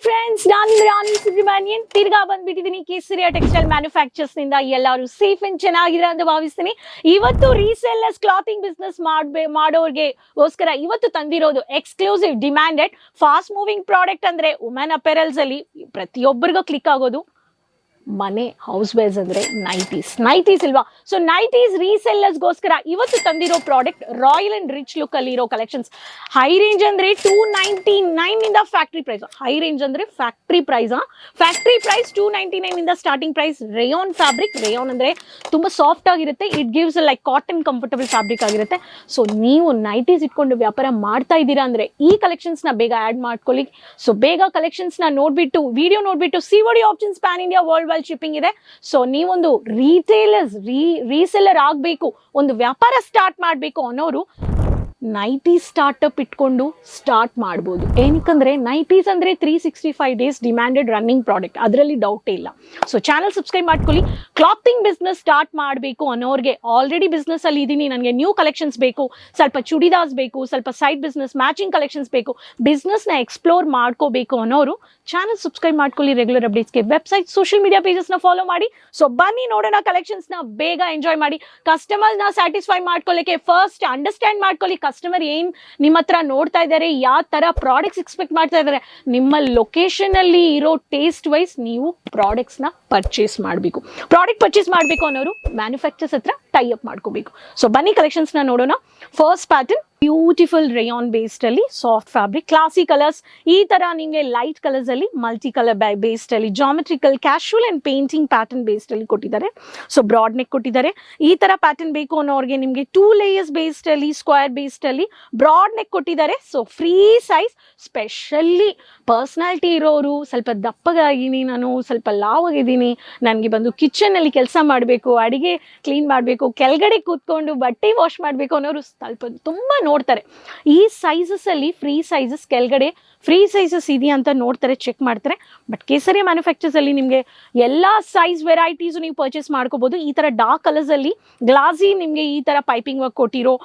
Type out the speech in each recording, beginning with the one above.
Friends, ನಾನು ರಾಣಿ ಸುಬ್ರಹ್ಮಣ್ಯನ್ ತಿರ್ಗಾ ಬಂದ್ಬಿಟ್ಟಿದ್ದೀನಿ ಕೇಸರಿಯ textile manufacturers ನಿಂದ. ಎಲ್ಲರೂ ಸೇಫ್ ಅಂಡ್ ಚೆನ್ನಾಗಿರ ಅಂತ ಭಾವಿಸ್ತೀನಿ. ಇವತ್ತು ರೀಸೆಲ್ಲರ್ಸ್ ಕ್ಲಾತಿಂಗ್ ಬಿಸ್ನೆಸ್ ಮಾಡೋರ್ಗೆಗೋಸ್ಕರ ಇವತ್ತು ತಂದಿರೋದು exclusive demanded fast moving product. ಅಂದ್ರೆ ವುಮೆನ್ ಅಪೆರಲ್ಸ್ ಅಲ್ಲಿ ಪ್ರತಿಯೊಬ್ಬರಿಗೂ ಕ್ಲಿಕ್ ಆಗೋದು ಮನೆ ಹೌಸ್ ವೇರ್ಸ್ ಅಂದ್ರೆ ನೈಟೀಸ್ ಇಲ್ವಾ? ಸೊ ನೈಟೀಸ್ ರೀಸೆಲ್ಲರ್ಸ್ಗೋಸ್ಕರ ಇವತ್ತು ತಂದಿರೋ product royal and rich look ಅಲ್ಲಿ ಇರೋ ಕಲೆಕ್ಷನ್ಸ್. ಹೈ ರೇಂಜ್ ಅಂದ್ರೆ 299 ಇಂದ ಫ್ಯಾಕ್ಟ್ರಿ ಪ್ರೈಸ್. ಹೈ ರೇಂಜ್ ಅಂದ್ರೆ ಫ್ಯಾಕ್ಟ್ರಿ ಪ್ರೈಸ್ 299 ಇಂದ starting price. Rayon fabric, rayon ಅಂದ್ರೆ ತುಂಬಾ ಸಾಫ್ಟ್ ಆಗಿರುತ್ತೆ. It gives like cotton comfortable fabric ಆಗಿರುತ್ತೆ. ಸೊ ನೀವು ನೈಟೀಸ್ ಇಟ್ಕೊಂಡು ವ್ಯಾಪಾರ ಮಾಡ್ತಾ ಇದ್ದೀರಾ ಅಂದ್ರೆ ಈ ಕಲೆಕ್ಷನ್ಸ್ ನ ಬೇಗ ಆಡ್ ಮಾಡ್ಕೊಳ್ಳಿ. ಸೊ ಬೇಗ ಕಲೆಕ್ಷನ್ಸ್ ನ ನೋಡ್ಬಿಟ್ಟು ವಿಡಿಯೋ ನೋಡ್ಬಿಟ್ಟು COD options PAN India world wide shipping ಇದೆ. ಸೊ ನೀವೊಂದು ರೀಸೆಲ್ಲರ್ ಆಗಬೇಕು, ಒಂದು ವ್ಯಾಪಾರ ಸ್ಟಾರ್ಟ್ ಮಾಡಬೇಕು ಅನ್ನೋರು ನೈಟಿ ಸ್ಟಾರ್ಟ್ಅಪ್ ಇಟ್ಕೊಂಡು ಸ್ಟಾರ್ಟ್ ಮಾಡ್ಬೋದು. ಏನಕ್ಕಂದ್ರೆ ನೈಟೀಸ್ ಅಂದ್ರೆ 365 ಡೇಸ್ ಡಿಮ್ಯಾಂಡೆಡ್ ರನ್ನಿಂಗ್ ಪ್ರಾಡಕ್ಟ್, ಅದರಲ್ಲಿ ಡೌಟೇ ಇಲ್ಲ. ಸೊ ಚಾನಲ್ ಸಬ್ಸ್ಕ್ರೈಬ್ ಮಾಡ್ಕೊಳ್ಳಿ. ಕ್ಲಾತಿಂಗ್ ಬಿಸ್ನೆಸ್ ಸ್ಟಾರ್ಟ್ ಮಾಡಬೇಕು ಅನ್ನೋರಿಗೆ, ಆಲ್ರೆಡಿ ಬಿಸ್ನೆಸ್ ಅಲ್ಲಿ ಇದ್ದೀನಿ, ನನಗೆ ನ್ಯೂ ಕಲೆಕ್ಷನ್ಸ್ ಬೇಕು, ಸ್ವಲ್ಪ ಚುಡಿದಾರ್ಸ್ ಬೇಕು, ಸ್ವಲ್ಪ ಸೈಡ್ ಬಿಸ್ನೆಸ್ ಮ್ಯಾಚಿಂಗ್ ಕಲೆಕ್ಷನ್ಸ್ ಬೇಕು, ಬಿಸ್ನೆಸ್ ನ ಎಕ್ಸ್ಪ್ಲೋರ್ ಮಾಡ್ಕೋಬೇಕು ಅನ್ನೋರು ಚಾನಲ್ ಸಬ್ಸ್ಕ್ರೈಬ್ ಮಾಡ್ಕೊಳ್ಳಿ. ರೆಗ್ಯುಲರ್ ಅಪ್ಡೇಟ್ಸ್ಗೆ ವೆಬ್ಸೈಟ್, ಸೋಷಿಯಲ್ ಮೀಡಿಯಾ ಪೇಜಸ್ ನ ಫಾಲೋ ಮಾಡಿ. ಸೊ ಬನ್ನಿ ನೋಡೋಣ ಕಲೆಕ್ಷನ್ಸ್ ನ, ಬೇಗ ಎಂಜಾಯ್ ಮಾಡಿ. ಕಸ್ಟಮರ್ ನ ಸ್ಯಾಟಿಸ್ಫೈ ಮಾಡ್ಕೊಳ್ಳಿಕ್ಕೆ ಫಸ್ಟ್ ಅಂಡರ್ಸ್ಟ್ಯಾಂಡ್ ಮಾಡ್ಕೊಳ್ಳಿ ಕಸ್ಟಮರ್ ಏನ್ ನಿಮ್ಮ ಹತ್ರ ನೋಡ್ತಾ ಇದ್ದಾರೆ, ಯಾವ ತರ ಪ್ರಾಡಕ್ಟ್ಸ್ ಎಕ್ಸ್ಪೆಕ್ಟ್ ಮಾಡ್ತಾ ಇದ್ದಾರೆ. ನಿಮ್ಮ ಲೊಕೇಶನ್ ಅಲ್ಲಿ ಇರೋ ಟೇಸ್ಟ್ ವೈಸ್ ನೀವು ಪ್ರಾಡಕ್ಟ್ಸ್ ನ ಪರ್ಚೇಸ್ ಮಾಡಬೇಕು. ಪ್ರಾಡಕ್ಟ್ ಪರ್ಚೇಸ್ ಮಾಡಬೇಕು ಅನ್ನೋರು ಮ್ಯಾನುಫ್ಯಾಕ್ಚರ್ಸ್ ಹತ್ರ ಟೈ ಅಪ್ ಮಾಡ್ಕೋಬೇಕು. ಸೊ ಬನ್ನಿ ಕಲೆಕ್ಷನ್ಸ್ ನ ನೋಡೋಣ. First pattern beautiful rayon based ಅಲ್ಲಿ ಸಾಫ್ಟ್ ಫ್ಯಾಬ್ರಿಕ್, ಕ್ಲಾಸಿ ಕಲರ್ಸ್. ಈ ತರ ನಿಮಗೆ ಲೈಟ್ ಕಲರ್ಸ್ ಅಲ್ಲಿ ಮಲ್ಟಿ ಕಲರ್ ಬೇಸ್ಡ್ ಅಲ್ಲಿ geometrical, casual and painting pattern based ಅಲ್ಲಿ ಕೊಟ್ಟಿದ್ದಾರೆ. ಸೊ ಬ್ರಾಡ್ ನೆಕ್ ಕೊಟ್ಟಿದ್ದಾರೆ. ಈ ತರ ಪ್ಯಾಟರ್ನ್ ಬೇಕು ಅನ್ನೋರಿಗೆ ನಿಮಗೆ 2 ಲೇಯರ್ಸ್ ಬೇಸ್ಡ್ ಅಲ್ಲಿ, ಸ್ಕ್ವೇರ್ ಬೇಸ್ಡ್ ಅಲ್ಲಿ ಬ್ರಾಡ್ ನೆಕ್ ಕೊಟ್ಟಿದ್ದಾರೆ. So free size, specially personality ಇರೋರು, ಸ್ವಲ್ಪ ದಪ್ಪಗಾಗಿದ್ದೀನಿ ನಾನು, ಸ್ವಲ್ಪ ಲಾವ್ ಆಗಿದ್ದೀನಿ, ನನಗೆ ಬಂದು ಕಿಚನ್ ಅಲ್ಲಿ ಕೆಲಸ ಮಾಡಬೇಕು, ಅಡಿಗೆ ಕ್ಲೀನ್ ಮಾಡಬೇಕು, ಕೆಳಗಡೆ ಕೂತ್ಕೊಂಡು ಬಟ್ಟೆ ವಾಶ್ ಮಾಡಬೇಕು ಅನ್ನೋರು ಸ್ವಲ್ಪ ತುಂಬಾ ನೋಡ್ತಾರೆ. ಈ ಸೈಜಸ್ ಅಲ್ಲಿ ಫ್ರೀ ಸೈಜಸ್, ಕೆಳಗಡೆ ಫ್ರೀ ಸೈಜಸ್ ಇದೆಯಾ ಅಂತ ನೋಡ್ತಾರೆ, ಚೆಕ್ ಮಾಡ್ತಾರೆ. ಬಟ್ ಕೇಸರಿ ಮ್ಯಾನುಫ್ಯಾಕ್ಚರ್ಸ್ ಅಲ್ಲಿ ನಿಮಗೆ ಎಲ್ಲಾ ಸೈಜ್ ವೆರೈಟೀಸ್ ನೀವು ಪರ್ಚೇಸ್ ಮಾಡ್ಕೋಬಹುದು. ಈ ತರ ಡಾರ್ಕ್ ಕಲರ್ಸ್ ಅಲ್ಲಿ ಗ್ಲಾಸಿ ನಿಮಗೆ ಈ ತರ ಪೈಪಿಂಗ್ ವರ್ಕ್ ಕೊಟ್ಟಿರೋ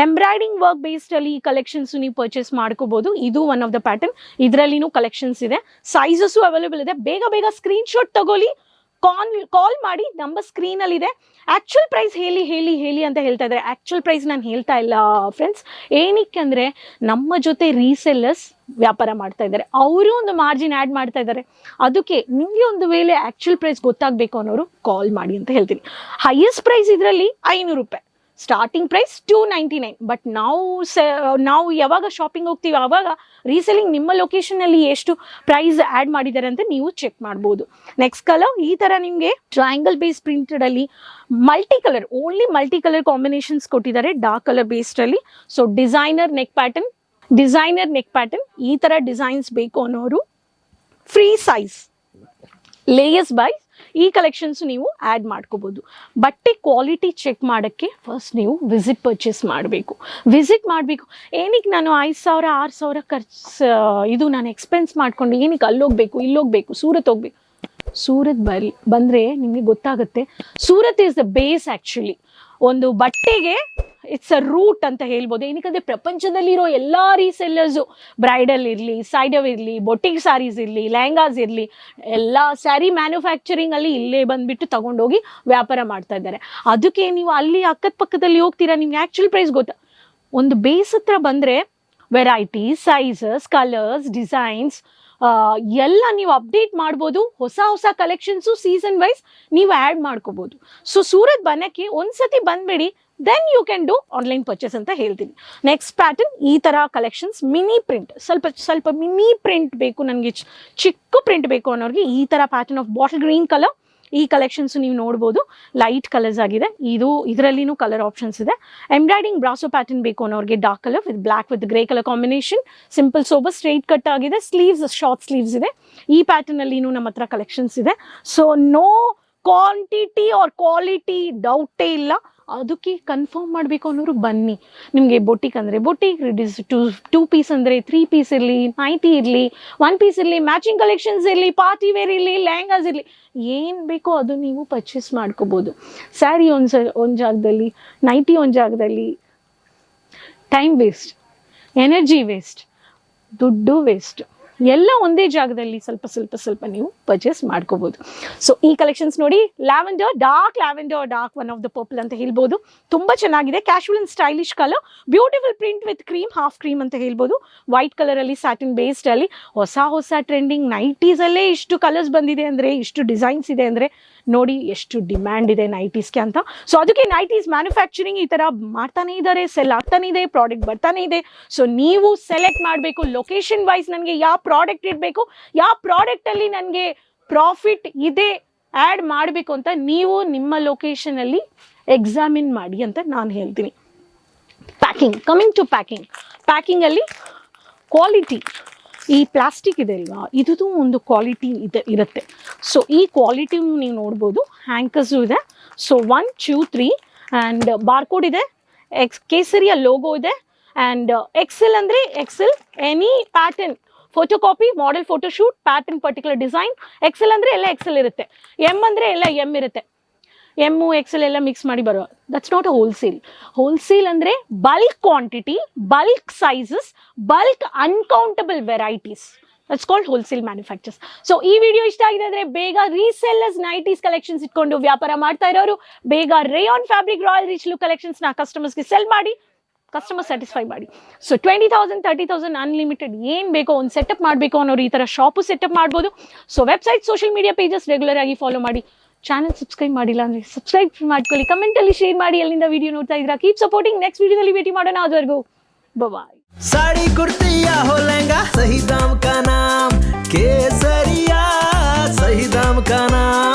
ಎಂಬ್ರಾಯ್ಡಿಂಗ್ ವರ್ಕ್ ಬೇಸ್ಡ್ ಅಲ್ಲಿ ಕಲೆಕ್ಷನ್ಸ್ ನೀವು ಪರ್ಚೇಸ್ ಮಾಡ್ಕೋಬಹುದು. ಇದು ಒನ್ ಆಫ್ ದ ಪ್ಯಾಟರ್ನ್. ಇದರಲ್ಲಿನೂ ಕಲೆಕ್ಷನ್ಸ್ ಇದೆ, ಸೈಜಸ್ ಅವೈಲೇಬಲ್ ಇದೆ. ಬೇಗ ಬೇಗ ಸ್ಕ್ರೀನ್ ಶಾಟ್ ತಗೊಳ್ಳಿ, ಕಾಲ್ ಮಾಡಿ, ನಂಬರ್ ಸ್ಕ್ರೀನ್ ಅಲ್ಲಿ ಇದೆ. ಆಕ್ಚುಯಲ್ ಪ್ರೈಸ್ ಹೇಳಿ ಅಂತ ಹೇಳ್ತಾ ಇದ್ದಾರೆ. ಆಕ್ಚುಯಲ್ ಪ್ರೈಸ್ ನಾನು ಹೇಳ್ತಾ ಇಲ್ಲ ಫ್ರೆಂಡ್ಸ್. ಏನಕ್ಕೆ ಅಂದ್ರೆ ನಮ್ಮ ಜೊತೆ ರೀಸೆಲ್ಲರ್ಸ್ ವ್ಯಾಪಾರ ಮಾಡ್ತಾ ಇದ್ದಾರೆ, ಅವರು ಒಂದು ಮಾರ್ಜಿನ್ ಆಡ್ ಮಾಡ್ತಾ ಇದ್ದಾರೆ. ಅದಕ್ಕೆ ನಿಮಗೆ ಒಂದು ವೇಳೆ ಆಕ್ಚುಯಲ್ ಪ್ರೈಸ್ ಗೊತ್ತಾಗಬೇಕು ಅನ್ನೋರು ಕಾಲ್ ಮಾಡಿ ಅಂತ ಹೇಳ್ತೀನಿ. ಹೈಯೆಸ್ಟ್ ಪ್ರೈಸ್ ಇದರಲ್ಲಿ 500 ರೂಪಾಯಿ, ಸ್ಟಾರ್ಟಿಂಗ್ ಪ್ರೈಸ್ 299. ಬಟ್ ನಾವು ಯಾವಾಗ ಶಾಪಿಂಗ್ ಹೋಗ್ತೀವಿ ಆವಾಗ ರೀಸೆಲ್ಲಿಂಗ್ ನಿಮ್ಮ ಲೊಕೇಶನ್ ಅಲ್ಲಿ ಎಷ್ಟು ಪ್ರೈಸ್ ಆಡ್ ಮಾಡಿದ್ದಾರೆ ಅಂತ ನೀವು ಚೆಕ್ ಮಾಡ್ಬೋದು. ನೆಕ್ಸ್ಟ್ ಕಲರ್ ಈ ತರ ನಿಮಗೆ ಟ್ರಯಾಂಗಲ್ ಬೇಸ್ ಪ್ರಿಂಟೆಡ್ ಅಲ್ಲಿ multi colour, only multi colour combinations ಕೊಟ್ಟಿದ್ದಾರೆ ಡಾರ್ಕ್ ಕಲರ್ ಬೇಸ್ಡ್ ಅಲ್ಲಿ. ಸೊ ಡಿಸೈನರ್ ನೆಕ್ ಪ್ಯಾಟರ್ನ್ ಈ ತರ ಡಿಸೈನ್ಸ್ ಬೇಕು ಅನ್ನೋರು ಫ್ರೀ ಸೈಜ್ ಲೇಯರ್ಸ್ ಬೈ ಈ ಕಲೆಕ್ಷನ್ಸ್ ನೀವು ಆ್ಯಡ್ ಮಾಡ್ಕೋಬಹುದು. ಬಟ್ಟೆ ಕ್ವಾಲಿಟಿ ಚೆಕ್ ಮಾಡೋಕ್ಕೆ ಫಸ್ಟ್ ನೀವು ವಿಸಿಟ್ ಮಾಡಬೇಕು. ಏನಕ್ಕೆ ನಾನು 5,000 6,000 ಖರ್ಚು ನಾನು ಎಕ್ಸ್ಪೆನ್ಸ್ ಮಾಡ್ಕೊಂಡು ಏನಕ್ಕೆ ಅಲ್ಲೋಗ್ಬೇಕು ಇಲ್ಲೋಗ್ಬೇಕು, ಸೂರತ್ ಹೋಗ್ಬೇಕು. ಸೂರತ್ ಬಂದರೆ ನಿಮಗೆ ಗೊತ್ತಾಗುತ್ತೆ, Surat is the base. Actually ಒಂದು ಬಟ್ಟೆಗೆ ಇಟ್ಸ್ ಅ ರೂಟ್ ಅಂತ ಹೇಳ್ಬೋದು. ಏನಕ್ಕಂದ್ರೆ ಪ್ರಪಂಚದಲ್ಲಿರೋ ಎಲ್ಲ ರೀಸೆಲ್ಲರ್ಸು, ಬ್ರೈಡಲ್ ಇರಲಿ, ಸೈಡವ್ ಇರಲಿ, ಬೊಟಿಕ್ ಸ್ಯಾರೀಸ್ ಇರಲಿ, ಲೆಹಂಗಾಸ್ ಇರಲಿ, ಎಲ್ಲ ಸ್ಯಾರಿ ಮ್ಯಾನುಫ್ಯಾಕ್ಚರಿಂಗ್ ಅಲ್ಲಿ ಇಲ್ಲೇ ಬಂದ್ಬಿಟ್ಟು ತಗೊಂಡೋಗಿ ವ್ಯಾಪಾರ ಮಾಡ್ತಾ ಇದ್ದಾರೆ. ಅದಕ್ಕೆ ನೀವು ಅಲ್ಲಿ ಅಕ್ಕದ ಪಕ್ಕದಲ್ಲಿ ಹೋಗ್ತೀರಾ, ನಿಮ್ಗೆ ಆ್ಯಕ್ಚುಯಲ್ ಪ್ರೈಸ್ ಗೊತ್ತಾ. ಒಂದು ಬೇಸ್ ಹತ್ರ ಬಂದರೆ ವೆರೈಟೀಸ್, ಸೈಜಸ್, ಕಲರ್ಸ್, ಡಿಸೈನ್ಸ್ ಎಲ್ಲ ನೀವು ಅಪ್ಡೇಟ್ ಮಾಡ್ಬೋದು. ಹೊಸ ಕಲೆಕ್ಷನ್ಸು ಸೀಸನ್ ವೈಸ್ ನೀವು ಆ್ಯಡ್ ಮಾಡ್ಕೋಬೋದು. ಸೊ ಸೂರತ್ ಬನ್ನಕ್ಕೆ ಒಂದ್ಸತಿ ಬಂದ್ಬೇಡಿ, then you can do online purchase ಅಂತ ಹೇಳ್ತೀನಿ. ನೆಕ್ಸ್ಟ್ ಪ್ಯಾಟರ್ನ್ ಈ ತರ ಕಲೆಕ್ಷನ್ಸ್, ಮಿನಿ ಪ್ರಿಂಟ್, ಸ್ವಲ್ಪ ಮಿನಿ ಪ್ರಿಂಟ್ ಬೇಕು ನನಗೆ, ಚಿಕ್ಕ ಪ್ರಿಂಟ್ ಬೇಕು ಅನ್ನೋರಿಗೆ ಈ ತರ pattern of bottle green colour ಈ ಕಲೆಕ್ಷನ್ಸ್ ನೀವು ನೋಡ್ಬೋದು. ಲೈಟ್ ಕಲರ್ಸ್ ಆಗಿದೆ, ಇದರಲ್ಲಿನೂ ಕಲರ್ ಆಪ್ಷನ್ಸ್ ಇದೆ. ಎಂಬ್ರಾಯ್ಡಿಂಗ್ ಬ್ರಾಸೋ ಪ್ಯಾಟರ್ನ್ ಬೇಕು ಅನ್ನೋರಿಗೆ dark colour with black with grey colour combination, simple sober straight cut ಆಗಿದೆ. ಸ್ಲೀವ್ಸ್ ಶಾರ್ಟ್ ಸ್ಲೀವ್ಸ್ ಇದೆ. ಈ ಪ್ಯಾಟರ್ನ್ ಅಲ್ಲಿನೂ ನಮ್ಮ ಹತ್ರ ಕಲೆಕ್ಷನ್ಸ್ ಇದೆ. So no quantity or quality ಡೌಟೇ ಇಲ್ಲ. ಅದಕ್ಕೆ ಕನ್ಫರ್ಮ್ ಮಾಡಬೇಕು ಅನ್ನೋರು ಬನ್ನಿ. ನಿಮಗೆ ಬೊಟಿಕ್ ಅಂದರೆ ಬೊಟಿಕ್, ಟೂ ಪೀಸ್ ಅಂದರೆ 3 ಪೀಸ್ ಇರಲಿ, ನೈಟಿ ಇರಲಿ, 1 ಪೀಸ್ ಇರಲಿ, ಮ್ಯಾಚಿಂಗ್ ಕಲೆಕ್ಷನ್ಸ್ ಇರಲಿ, ಪಾರ್ಟಿ ವೇರ್ ಇರಲಿ, ಲೆಹಂಗಾಸ್ ಇರಲಿ, ಏನು ಬೇಕೋ ಅದು ನೀವು ಪರ್ಚೇಸ್ ಮಾಡ್ಕೋಬೋದು. ಸ್ಯಾರಿ ಒಂದು ಜಾಗದಲ್ಲಿ, ನೈಟಿ ಒಂದು ಜಾಗದಲ್ಲಿ, ಟೈಮ್ ವೇಸ್ಟ್, ಎನರ್ಜಿ ವೇಸ್ಟ್, ದುಡ್ಡು ವೇಸ್ಟ್. ಎಲ್ಲ ಒಂದೇ ಜಾಗದಲ್ಲಿ ಸ್ವಲ್ಪ ಸ್ವಲ್ಪ ಸ್ವಲ್ಪ ನೀವು ಪರ್ಚೇಸ್ ಮಾಡ್ಕೋಬಹುದು. ಸೊ ಈ ಕಲೆಕ್ಷನ್ಸ್ ನೋಡಿ, lavender dark one of the purple ಅಂತ ಹೇಳ್ಬೋದು. ತುಂಬಾ ಚೆನ್ನಾಗಿದೆ, casual and stylish colour, beautiful print with cream, half cream ಅಂತ ಹೇಳ್ಬೋದು. ವೈಟ್ ಕಲರ್ ಅಲ್ಲಿ, ಸ್ಯಾಟಿನ್ ಬೇಸ್ಡ್ ಅಲ್ಲಿ ಹೊಸ ಟ್ರೆಂಡಿಂಗ್ ನೈಟೀಸ್ ಅಲ್ಲೇ ಇಷ್ಟು ಕಲರ್ಸ್ ಬಂದಿದೆ ಅಂದ್ರೆ, ಇಷ್ಟು ಡಿಸೈನ್ಸ್ ಇದೆ ಅಂದ್ರೆ ನೋಡಿ ಎಷ್ಟು ಡಿಮ್ಯಾಂಡ್ ಇದೆ ನೈಟೀಸ್ಗೆ ಅಂತ. ಸೊ ಅದಕ್ಕೆ ನೈಟೀಸ್ ಮ್ಯಾನುಫ್ಯಾಕ್ಚರಿಂಗ್ ಈ ತರ ಮಾಡ್ತಾನೆ ಇದ್ದಾರೆ, ಸೆಲ್ ಆಗ್ತಾನೆ ಇದೆ, ಪ್ರಾಡಕ್ಟ್ ಬರ್ತಾನೆ ಇದೆ. ಸೊ ನೀವು ಸೆಲೆಕ್ಟ್ ಮಾಡಬೇಕು ಲೊಕೇಶನ್ ವೈಸ್, ನನಗೆ ಯಾವ ಪ್ರಾಡಕ್ಟ್ ಇಡಬೇಕು, ಯಾವ ಪ್ರಾಡಕ್ಟ್ ಅಲ್ಲಿ ನನಗೆ ಪ್ರಾಫಿಟ್ ಇದೆ ಆ್ಯಡ್ ಮಾಡಬೇಕು ಅಂತ ನೀವು ನಿಮ್ಮ ಲೊಕೇಶನ್ ಅಲ್ಲಿ ಎಕ್ಸಾಮಿನ್ ಮಾಡಿ ಅಂತ ನಾನು ಹೇಳ್ತೀನಿ. ಪ್ಯಾಕಿಂಗ್, ಕಮಿಂಗ್ ಟು ಪ್ಯಾಕಿಂಗ್ ಅಲ್ಲಿ ಕ್ವಾಲಿಟಿ, ಈ ಪ್ಲಾಸ್ಟಿಕ್ ಇದೆ ಅಲ್ವಾ, ಇದು ಒಂದು ಕ್ವಾಲಿಟಿ ಇರುತ್ತೆ. ಸೊ ಈ ಕ್ವಾಲಿಟಿ ನೀವು ನೋಡ್ಬೋದು. ಹ್ಯಾಂಕರ್ಸು ಇದೆ. ಸೊ 1 2 3 ಆ್ಯಂಡ್ ಬಾರ್ಕೋಡ್ ಇದೆ, ಕೇಸರಿಯ ಲೋಗೋ ಇದೆ. ಆ್ಯಂಡ್ ಎಕ್ಸೆಲ್ ಅಂದರೆ excel, any pattern, photo copy, model photoshoot, pattern, particular design. Excel ಅಂದರೆ ಎಲ್ಲ ಎಕ್ಸೆಲ್ ಇರುತ್ತೆ, ಎಮ್ ಅಂದರೆ ಎಲ್ಲ ಎಮ್ ಇರುತ್ತೆ. ಎಮ್ಮು ಎಕ್ಸೆಲ್ ಎಲ್ಲ ಮಿಕ್ಸ್ ಮಾಡಿ ಬರೋ, ದಟ್ಸ್ ನಾಟ್ ಅ ಹೋಲ್ಸೇಲ್ ಅಂದರೆ bulk quantity, bulk sizes, bulk uncountable varieties, that's called wholesale manufacturers. So ಈ ವಿಡಿಯೋ ಇಷ್ಟ ಆಗಿದೆ ಅಂದರೆ ಬೇಗ ರೀಸೆಲ್ಲರ್ಸ್ ನೈಟೀಸ್ ಕಲೆಕ್ಷನ್ಸ್ ಇಟ್ಕೊಂಡು ವ್ಯಾಪಾರ ಮಾಡ್ತಾ ಇರೋರು ಬೇಗ rayon fabric royal rich look ಕಲೆಕ್ಷನ್ಸ್ನ ಕಸ್ಟಮರ್ಸ್ಗೆ ಸೆಲ್ ಮಾಡಿ, ಕಸ್ಟಮರ್ ಸ್ಯಾಟಿಸ್ಫೈ ಮಾಡಿ. ಸೊ 20,000 30,000 ಅನ್ಲಿಮಿಟೆಡ್ ಏನು ಬೇಕೋ ಒಂದು ಸೆಟಪ್ ಮಾಡಬೇಕು ಅನ್ನೋರು ಈ ಥರ ಶಾಪು ಸೆಟಪ್ ಮಾಡ್ಬೋದು. So website, social media pages regular ಆಗಿ ಫಾಲೋ ಮಾಡಿ. ಚಾನಲ್ ಸಬ್ಸ್ಕ್ರೈಬ್ ಮಾಡಿಲ್ಲ ಅಂದರೆ ಸಬ್ಸ್ಕ್ರೈಬ್ ಮಾಡ್ಕೊಳ್ಳಿ, ಕಮೆಂಟಲ್ಲಿ ಶೇರ್ ಮಾಡಿ ಎಲ್ಲಿಂದ ವಿಡಿಯೋ ನೋಡ್ತಾ ಇದ್ದೀರಾ. Keep supporting. ನೆಕ್ಸ್ಟ್ ವಿಡಿಯೋದಲ್ಲಿ ಭೇಟಿ ಮಾಡೋಣ, ಅದುವರೆಗೂ ಬಾಯ್. साड़ी कुर्ती या हो लहंगा, सही दाम का नाम केसरिया, सही दाम का नाम.